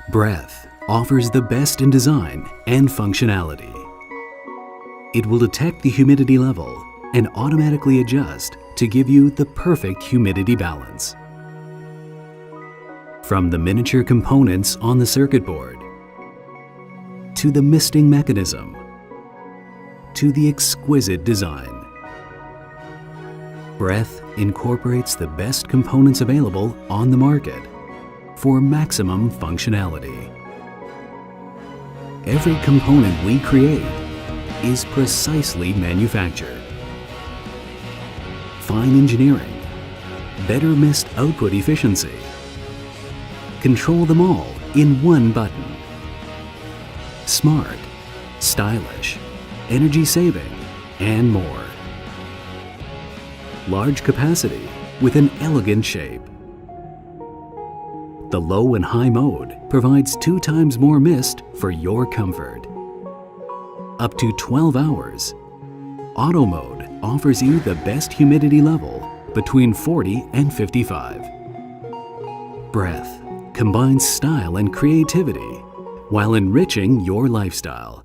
Breath offers the best in design and functionality. It will detect the humidity level and automatically adjust to give you the perfect humidity balance. From the miniature components on the circuit board, to the misting mechanism, to the exquisite design, Breath incorporates the best components available on the market for maximum functionality. Every component we create is precisely manufactured. Fine engineering, better mist output efficiency. Control them all in one button. Smart, stylish, energy saving, and more. Large capacity with an elegant shape. The low and high mode provides 2 times more mist for your comfort. Up to 12 hours. Auto mode offers you the best humidity level between 40 and 55. Breath combines style and creativity while enriching your lifestyle.